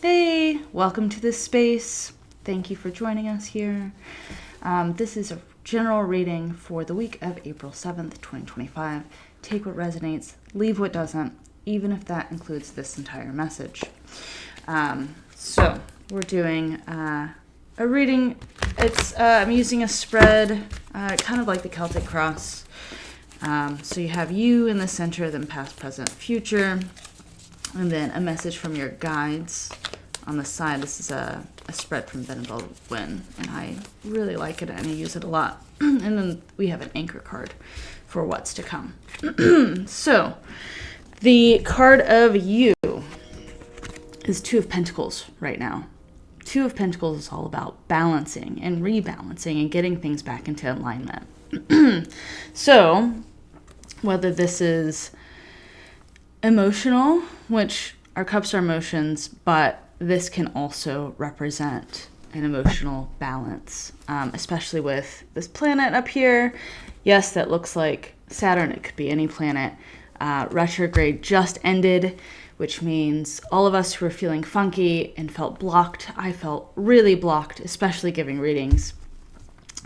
Hey, welcome to this space. Thank you for joining us here. This is a general reading for the week of April 7th, 2025. Take what resonates, leave what doesn't, even if that includes this entire message. So we're doing a reading. I'm using a spread, kind of like the Celtic cross. So you have you in the center, then past, present, future, and then a message from your guides on the side. This is a spread from Venable Win, and I really like it and I use it a lot. And then we have an anchor card for what's to come. So the card of you is Two of Pentacles right now. Two of Pentacles is all about balancing and rebalancing and getting things back into alignment. So whether this is emotional, which our cups are emotions, but this can also represent an emotional balance, especially with this planet up here. Yes, that looks like Saturn. It could be any planet. Retrograde just ended, which means all of us who are feeling funky and felt blocked, I felt really blocked, especially giving readings,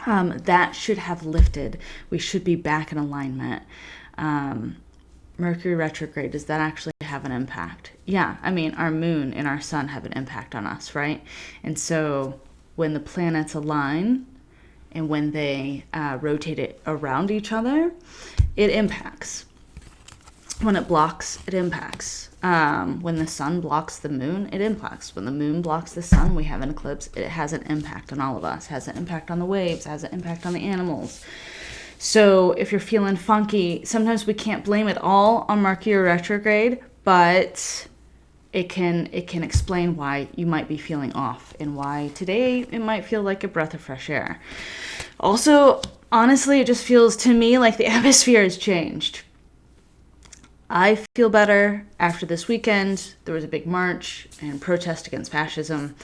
that should have lifted. We should be back in alignment. Mercury retrograde, does that actually have an impact? Yeah, I mean, our moon and our sun have an impact on us, right? And so when the planets align and when they rotate it around each other, it impacts. When it blocks, it impacts. When the sun blocks the moon, it impacts. When the moon blocks the sun, we have an eclipse. It has an impact on all of us. It has an impact on the waves. It has an impact on the animals. So if you're feeling funky, sometimes we can't blame it all on Mercury retrograde, but it can explain why you might be feeling off and why today it might feel like a breath of fresh air. Also, honestly, it just feels to me like the atmosphere has changed. I feel better after this weekend. There was a big march and protest against fascism,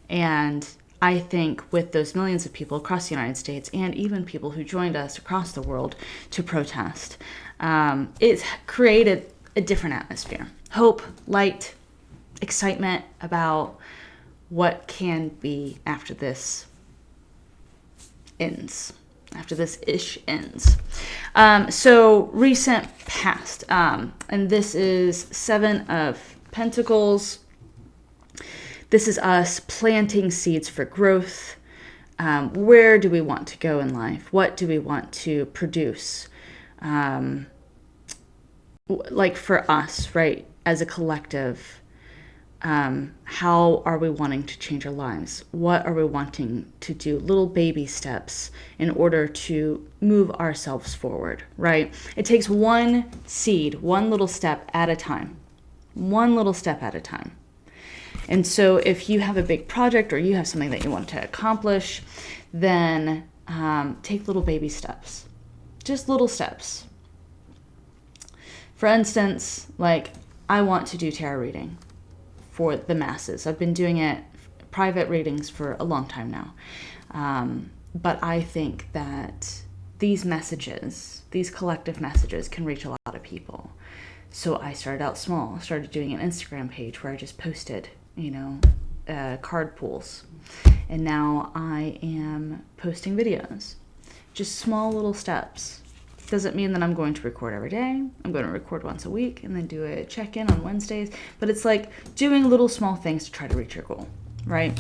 and I think with those millions of people across the United States and even people who joined us across the world to protest, it's created a different atmosphere. Hope, light, excitement about what can be after this ends. After this ish ends. So recent past, and this is Seven of Pentacles. This is us planting seeds for growth. Where do we want to go in life? What do we want to produce? Like for us, right, as a collective, how are we wanting to change our lives? What are we wanting to do? Little baby steps in order to move ourselves forward, right? It takes one seed, one little step at a time. One little step at a time. And so if you have a big project or you have something that you want to accomplish, then take little baby steps. Just little steps. For instance, like I want to do tarot reading for the masses. I've been doing it, private readings, for a long time now. But I think that these messages, these collective messages, can reach a lot of people. So I started out small. I started doing an Instagram page where I just posted card pools. And now I am posting videos. Just small little steps. Doesn't mean that I'm going to record every day. I'm going to record once a week and then do a check-in on Wednesdays. But it's like doing little small things to try to reach your goal, right?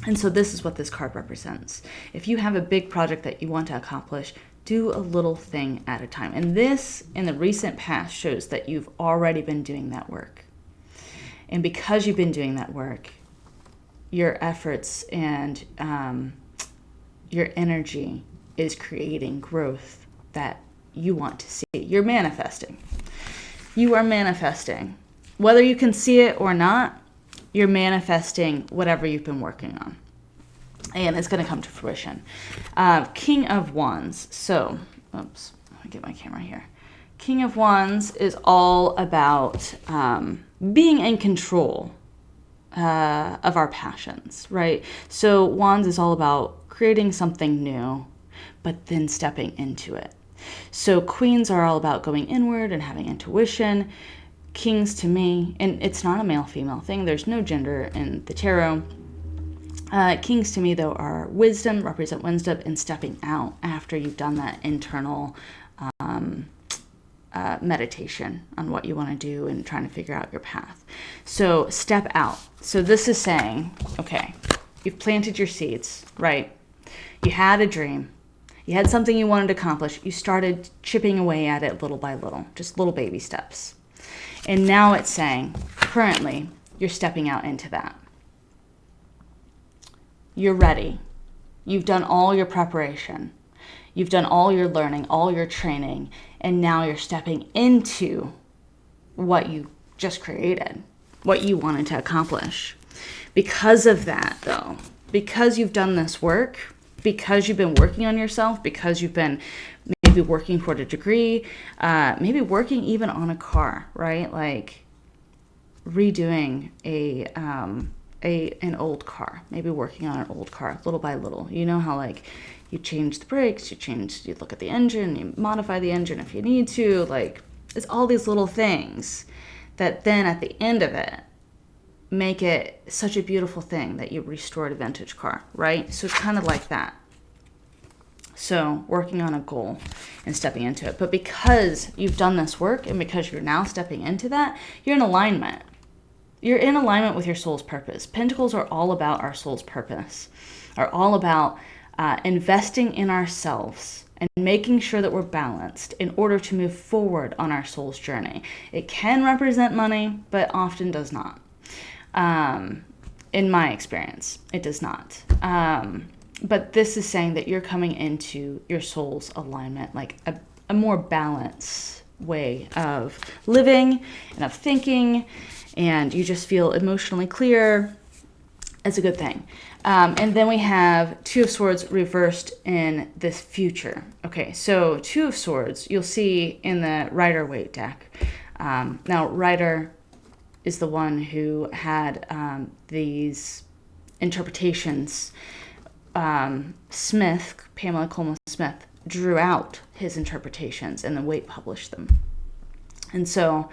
And so this is what this card represents. If you have a big project that you want to accomplish, do a little thing at a time. And this, in the recent past, shows that you've already been doing that work. And because you've been doing that work, your efforts and your energy is creating growth that you want to see. You're manifesting. You are manifesting. Whether you can see it or not, you're manifesting whatever you've been working on. And it's going to come to fruition. King of Wands. So, oops, let me get my camera here. King of Wands is all about being in control of our passions, right? So Wands is all about creating something new, but then stepping into it. So Queens are all about going inward and having intuition. Kings to me, and it's not a male-female thing, there's no gender in the tarot. Kings to me, though, are wisdom, represent wisdom, and stepping out after you've done that internal meditation on what you want to do and trying to figure out your path. So step out. So this is saying, okay, you've planted your seeds, right? You had a dream. You had something you wanted to accomplish. You started chipping away at it little by little, just little baby steps. And now it's saying, currently, you're stepping out into that. You're ready. You've done all your preparation. You've done all your learning, all your training, and now you're stepping into what you just created, what you wanted to accomplish. Because of that, though, because you've done this work, because you've been working on yourself, because you've been maybe working toward a degree, maybe working even on a car, right? Like redoing an old car, maybe working on an old car little by little. You know how like you change the brakes, you look at the engine, you modify the engine if you need to. Like it's all these little things that then at the end of it make it such a beautiful thing that you restored a vintage car, right? So it's kind of like that. So working on a goal and stepping into it. But because you've done this work and because you're now stepping into that, you're in alignment. You're in alignment with your soul's purpose. Pentacles are all about our soul's purpose, are all about investing in ourselves and making sure that we're balanced in order to move forward on our soul's journey. It can represent money, but often does not. In my experience, it does not. But this is saying that you're coming into your soul's alignment, like a more balanced way of living and of thinking, and you just feel emotionally clear. It's a good thing. And then we have Two of Swords reversed in this future. Okay, so Two of Swords, you'll see in the Rider-Waite deck. Now, Rider is the one who had these interpretations. Smith, Pamela Coleman Smith, drew out his interpretations and then Waite published them. And so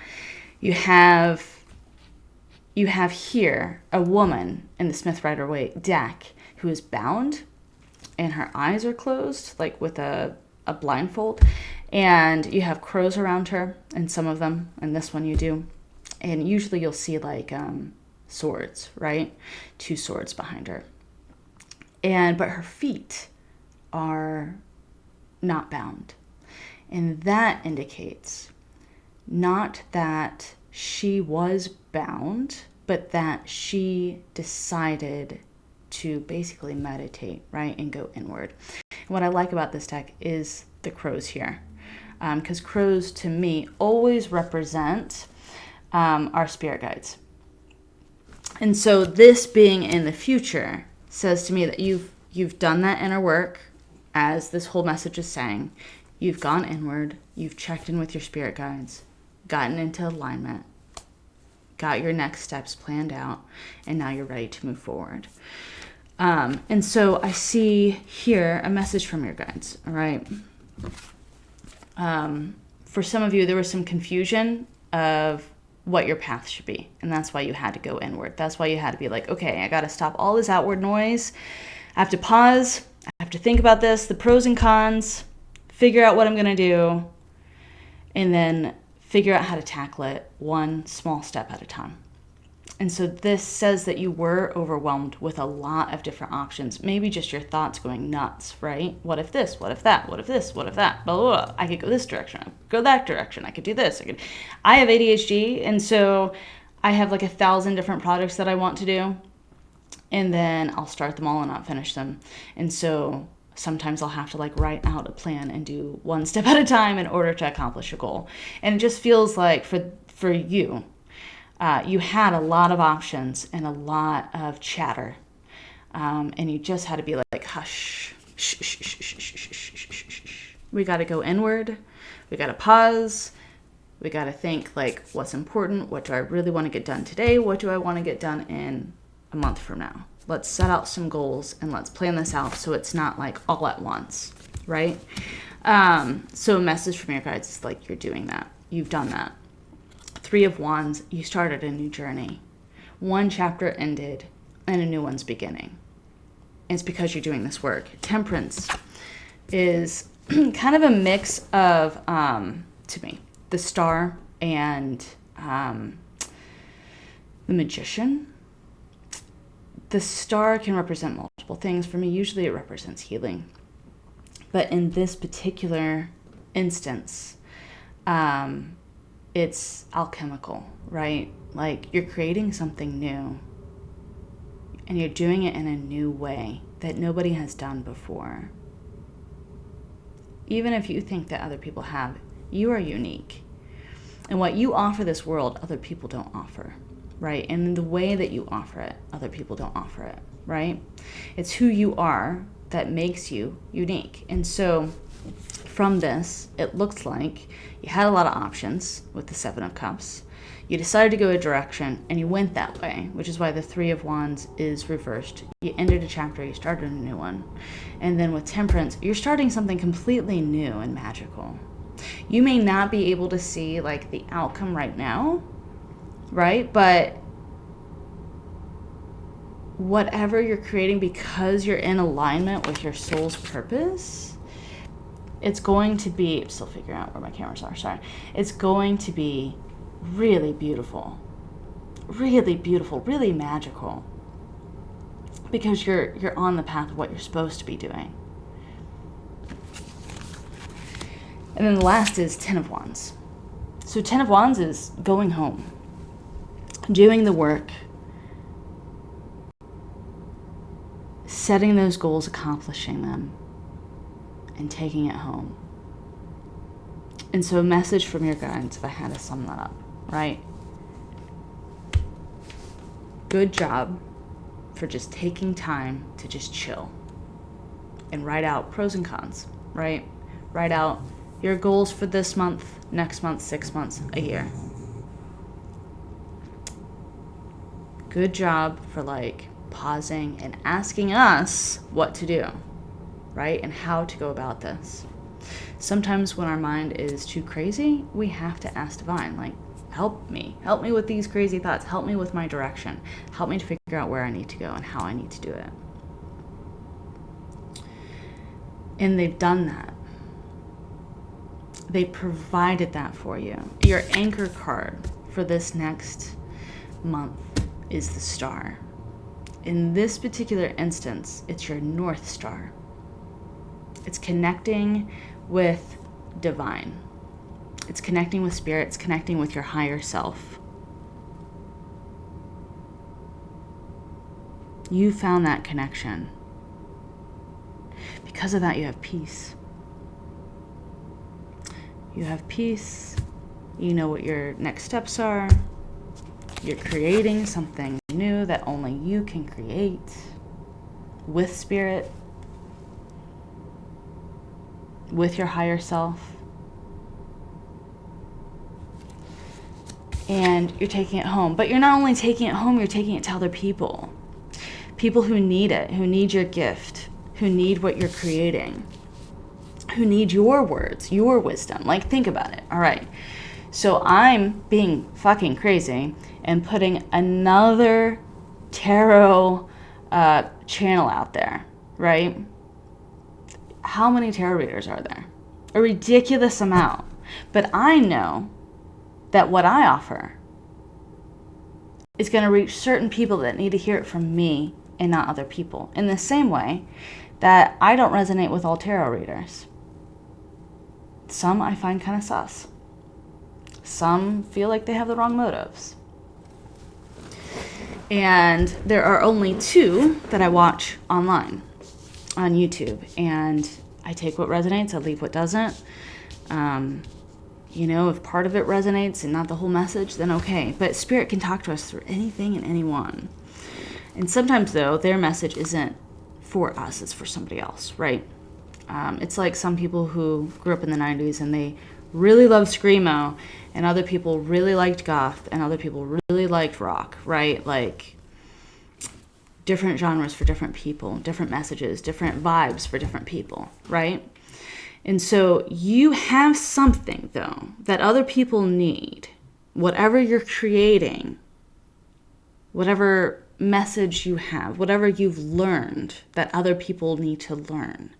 you have here a woman in the Smith Rider-Waite deck who is bound and her eyes are closed, like with a blindfold, and you have crows around her, and some of them, and this one you do, and usually you'll see like swords, right? Two swords behind her. But her feet are not bound. And that indicates not that she was bound, but that she decided to basically meditate, right? And go inward. And what I like about this deck is the crows here. Because crows, to me, always represent our spirit guides. And so this being in the future says to me that you've done that inner work, as this whole message is saying. You've gone inward, you've checked in with your spirit guides, gotten into alignment, got your next steps planned out, and now you're ready to move forward. And so I see here a message from your guides, all right? For some of you, there was some confusion of what your path should be. And that's why you had to go inward. That's why you had to be like, okay, I got to stop all this outward noise. I have to pause. I have to think about this, the pros and cons, figure out what I'm going to do, and then figure out how to tackle it one small step at a time. And so this says that you were overwhelmed with a lot of different options. Maybe just your thoughts going nuts, right? What if this? What if that? What if this? What if that? Blah, blah, blah. I could go this direction. I could go that direction. I could do this. I have ADHD, and so I have like 1,000 different projects that I want to do. And then I'll start them all and not finish them. And so sometimes I'll have to like write out a plan and do one step at a time in order to accomplish a goal. And it just feels like for you, you had a lot of options and a lot of chatter, and you just had to be like, hush, shh, shh, shh, shh, shh, shh, shh, shh, shh. We got to go inward. We got to pause. We got to think like, what's important? What do I really want to get done today? What do I want to get done in a month from now? Let's set out some goals and let's plan this out so it's not like all at once, right? So a message from your guides is like, you're doing that. You've done that. Three of Wands, you started a new journey. One chapter ended and a new one's beginning. It's because you're doing this work. Temperance is kind of a mix of, to me, the Star and the Magician. The Star can represent multiple things. For me, usually it represents healing. But in this particular instance, it's alchemical, right? Like you're creating something new and you're doing it in a new way that nobody has done before. Even if you think that other people have, you are unique. And what you offer this world, other people don't offer, right? And the way that you offer it, other people don't offer it, right? It's who you are that makes you unique. And so from this, it looks like you had a lot of options with the Seven of Cups. You decided to go a direction and you went that way, which is why the Three of Wands is reversed. You ended a chapter, you started a new one. And then with Temperance, you're starting something completely new and magical. You may not be able to see like the outcome right now, right? But whatever you're creating, because you're in alignment with your soul's purpose, it's going to be, I'm still figuring out where my cameras are, sorry. It's going to be really beautiful, really magical, because you're on the path of what you're supposed to be doing. And then the last is Ten of Wands. So Ten of Wands is going home, doing the work, setting those goals, accomplishing them, and taking it home. And so a message from your guides, if I had to sum that up, right? Good job for just taking time to just chill and write out pros and cons, right? Write out your goals for this month, next month, 6 months, a year. Good job for like pausing and asking us what to do, right? And how to go about this. Sometimes when our mind is too crazy, we have to ask Divine, like, help me with these crazy thoughts. Help me with my direction. Help me to figure out where I need to go and how I need to do it. And they've done that. They provided that for you. Your anchor card for this next month is the Star. In this particular instance, it's your North Star. It's connecting with Divine. It's connecting with Spirit. It's connecting with your higher self. You found that connection. Because of that, you have peace. You have peace. You know what your next steps are. You're creating something new that only you can create with Spirit, with your higher self. And you're taking it home. But you're not only taking it home, you're taking it to other people. People who need it, who need your gift, who need what you're creating, who need your words, your wisdom. Like, think about it. All right. So I'm being fucking crazy and putting another tarot channel out there, right? How many tarot readers are there? A ridiculous amount. But I know that what I offer is going to reach certain people that need to hear it from me and not other people. In the same way that I don't resonate with all tarot readers. Some I find kind of sus. Some feel like they have the wrong motives. And there are only 2 that I watch online on YouTube. And I take what resonates, I leave what doesn't. If part of it resonates and not the whole message, then okay. But Spirit can talk to us through anything and anyone. And sometimes, though, their message isn't for us, it's for somebody else, right? It's like some people who grew up in the 90s and they really loved Screamo, and other people really liked goth, and other people really liked rock, right? Like, different genres for different people, different messages, different vibes for different people, right? And so you have something, though, that other people need. whatever you're creating, whatever message you have, whatever you've learned that other people need to learn,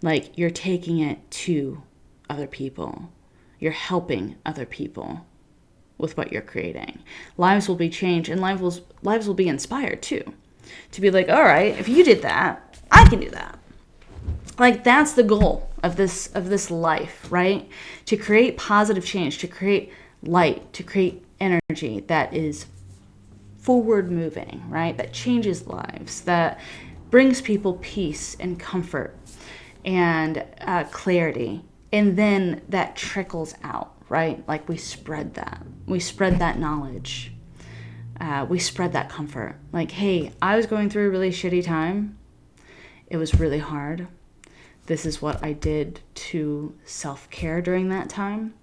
like you're taking it to other people. You're helping other people with what you're creating. Lives will be changed, and lives will be inspired too. To be like, all right, if you did that, I can do that. Like that's the goal of this life, right? To create positive change, to create light, to create energy that is forward moving, right? That changes lives, that brings people peace and comfort and clarity. And then that trickles out, right? Like we spread that knowledge. We spread that comfort. Like, hey, I was going through a really shitty time. It was really hard. This is what I did to self-care during that time.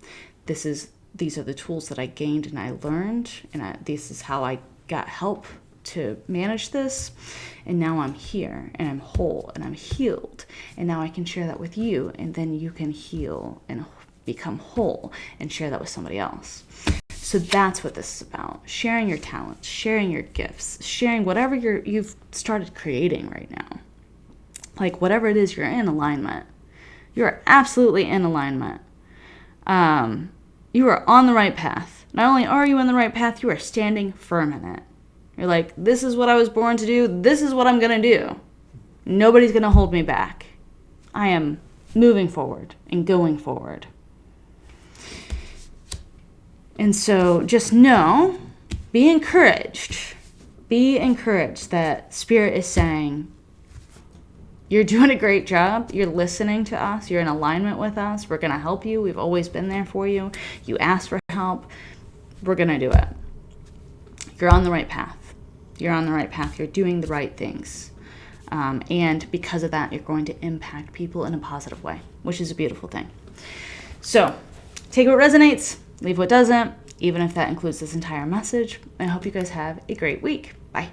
These are the tools that I gained and I learned, and this is how I got help to manage this. And now I'm here and I'm whole and I'm healed. And now I can share that with you, and then you can heal and become whole and share that with somebody else. So that's what this is about. Sharing your talents, sharing your gifts, sharing whatever you've started creating right now. Like whatever it is, you're in alignment. You are absolutely in alignment. You are on the right path. Not only are you in the right path, you are standing firm in it. You're like, this is what I was born to do. This is what I'm going to do. Nobody's going to hold me back. I am moving forward and going forward. And so just know, be encouraged. Be encouraged that Spirit is saying, you're doing a great job. You're listening to us. You're in alignment with us. We're going to help you. We've always been there for you. You asked for help. We're going to do it. You're on the right path. You're on the right path. You're doing the right things. And because of that, you're going to impact people in a positive way, which is a beautiful thing. So take what resonates, leave what doesn't, even if that includes this entire message. I hope you guys have a great week. Bye.